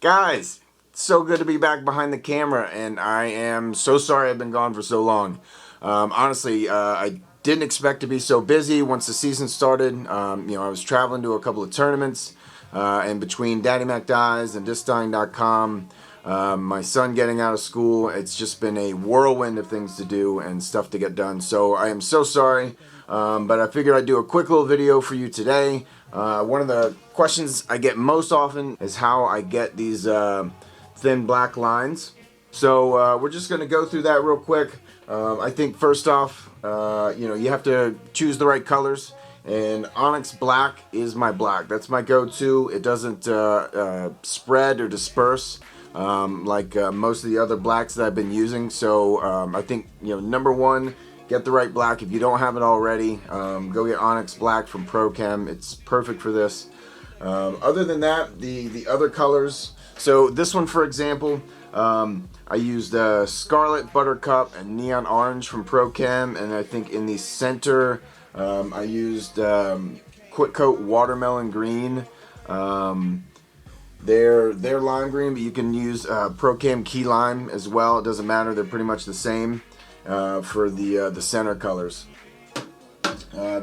Guys, so good to be back behind the camera, and I am so sorry I've been gone for so long. Honestly, I didn't expect to be so busy once the season started. I was traveling to a couple of tournaments, and between Daddy Mac Dies and DiscDying.com, my son getting out of school, it's just been a whirlwind of things to do and stuff to get done. So I am so sorry, but I figured I'd do a quick little video for you today. One of the questions I get most often is how I get these thin black lines. So we're just going to go through that real quick. I think first off, you have to choose the right colors. And Onyx Black is my black. That's my go-to. It doesn't spread or disperse like most of the other blacks that I've been using. So I think, number one, get the right black. If you don't have it already, go get Onyx Black from ProChem. It's perfect for this. Other than that, the other colors. So this one, for example, I used Scarlet, Buttercup, and Neon Orange from ProChem. And I think in the center, I used Quick Coat Watermelon Green. They're lime green, but you can use ProChem Key Lime as well. It doesn't matter. They're pretty much the same for the center colors.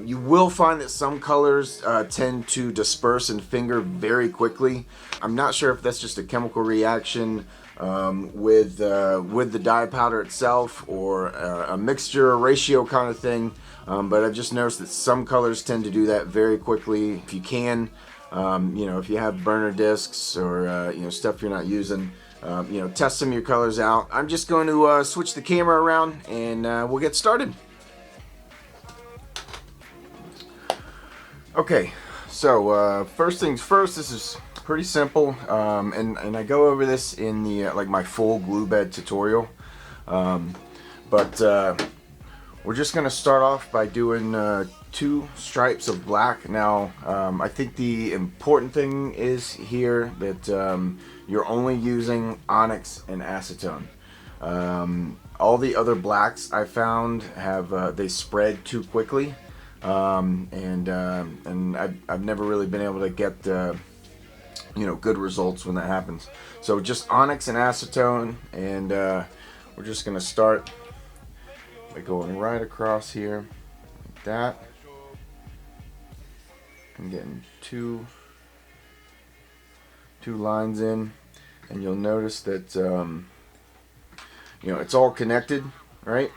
You will find that some colors tend to disperse and finger very quickly. I'm not sure if that's just a chemical reaction with the dye powder itself or a mixture ratio kind of thing. But I've just noticed that some colors tend to do that very quickly. If you can, if you have burner discs or stuff you're not using, test some of your colors out. I'm just going to switch the camera around and we'll get started. Okay, so first things first, this is pretty simple, and I go over this in the my full glue bed tutorial, but we're just going to start off by doing 2 stripes of black. Now, I think the important thing is here that you're only using onyx and acetone. All the other blacks I found have they spread too quickly. And I've never really been able to get good results when that happens. So just onyx and acetone, and we're just gonna start by going right across here like that and getting two lines in, and you'll notice that it's all connected, right?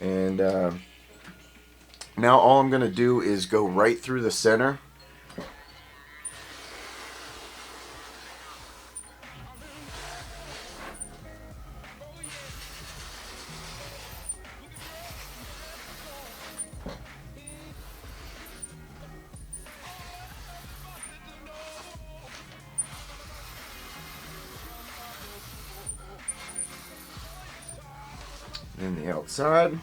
And now all I'm going to do is go right through the center. And the outside.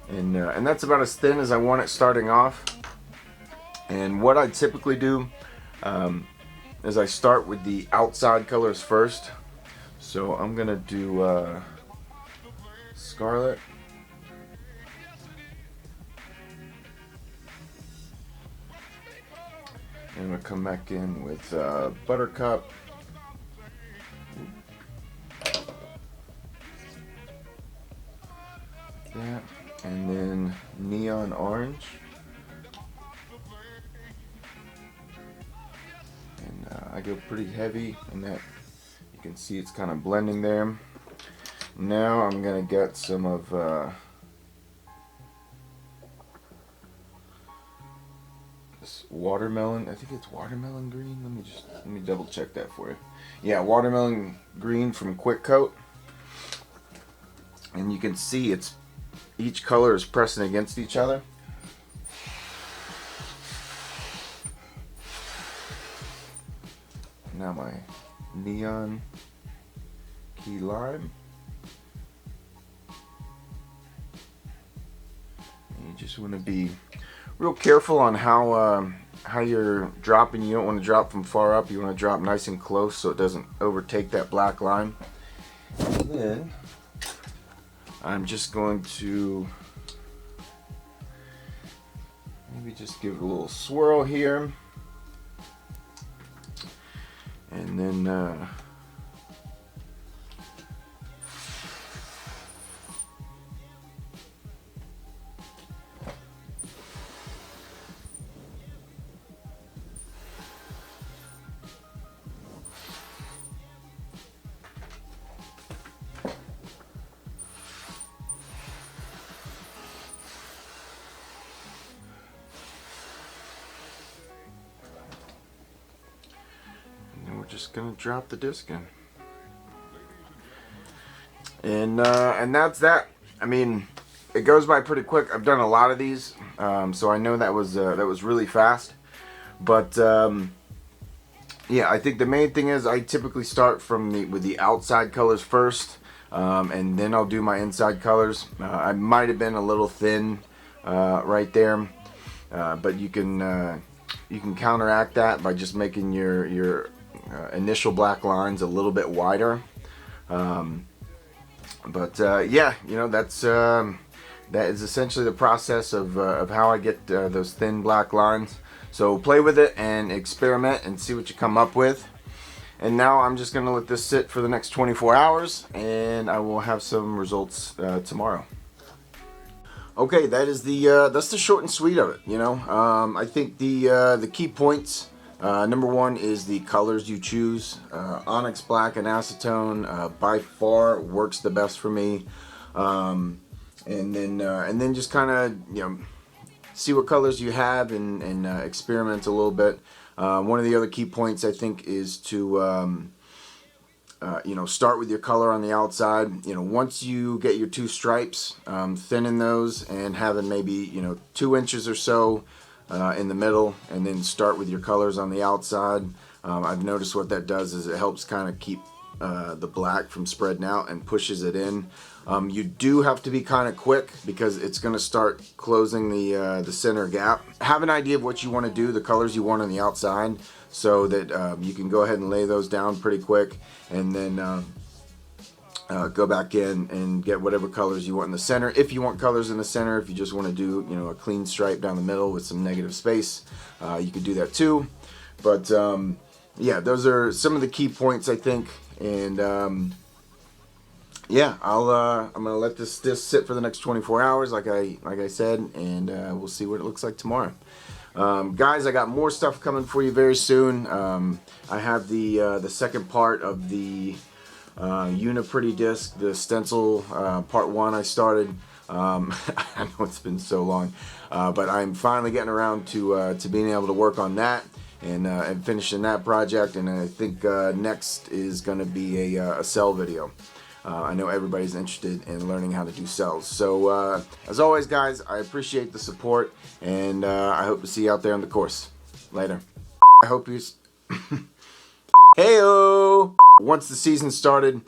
And that's about as thin as I want it starting off. And what I typically do is I start with the outside colors first. So I'm gonna do Scarlet, and I'm gonna come back in with Buttercup. That. And then Neon Orange, and I go pretty heavy in that. You can see it's kind of blending there. Now I'm gonna get some of this watermelon. I think it's watermelon green. Let me double check that for you. Yeah, watermelon green from Quick Coat, and you can see each color is pressing against each other. Now my Neon Key Lime. And you just want to be real careful on how you're dropping. You don't want to drop from far up. You want to drop nice and close so it doesn't overtake that black line. And then I'm just going to maybe just give it a little swirl here. And then we're just gonna drop the disc in, and that's that. I mean, it goes by pretty quick. I've done a lot of these, so I know that was really fast. But yeah, I think the main thing is I typically start with the outside colors first, and then I'll do my inside colors. I might have been a little thin right there, but you can counteract that by just making your initial black lines a little bit wider. But yeah, you know, that is essentially the process of how I get those thin black lines. So play with it and experiment and see what you come up with. And now I'm just gonna let this sit for the next 24 hours, and I will have some results tomorrow. Okay, that's the short and sweet of it. You know, I think the key points. Number one is the colors you choose. Onyx Black and Acetone by far works the best for me. And then just kind of, you know, see what colors you have and experiment a little bit. One of the other key points I think is to you know, start with your color on the outside. You know, once you get your two stripes, thinning those and having maybe, you know, 2 inches or so in the middle, and then start with your colors on the outside. I've noticed what that does is it helps kind of keep the black from spreading out and pushes it in. You do have to be kind of quick because it's going to start closing the center gap. Have an idea of what you want to do, the colors you want on the outside, so that you can go ahead and lay those down pretty quick, and then go back in and get whatever colors you want in the center. If you want colors in the center, if you just want to do, you know, a clean stripe down the middle with some negative space, you could do that too. But yeah, those are some of the key points, I think. And yeah, I'm gonna let this sit for the next 24 hours, like I said, and we'll see what it looks like tomorrow. Guys, I got more stuff coming for you very soon. I have the second part of the Uni-Pretty disc, the stencil part 1 I started. I know it's been so long, but I'm finally getting around to being able to work on that and finishing that project. And I think next is going to be a cell video. I know everybody's interested in learning how to do cells. So as always, guys, I appreciate the support, and I hope to see you out there on the course. Later. I hope you... Heyo! Once the season started,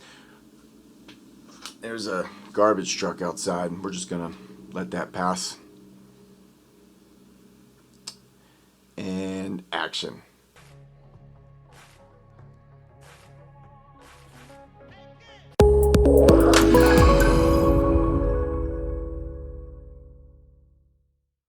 there's a garbage truck outside. We're just gonna let that pass. And action.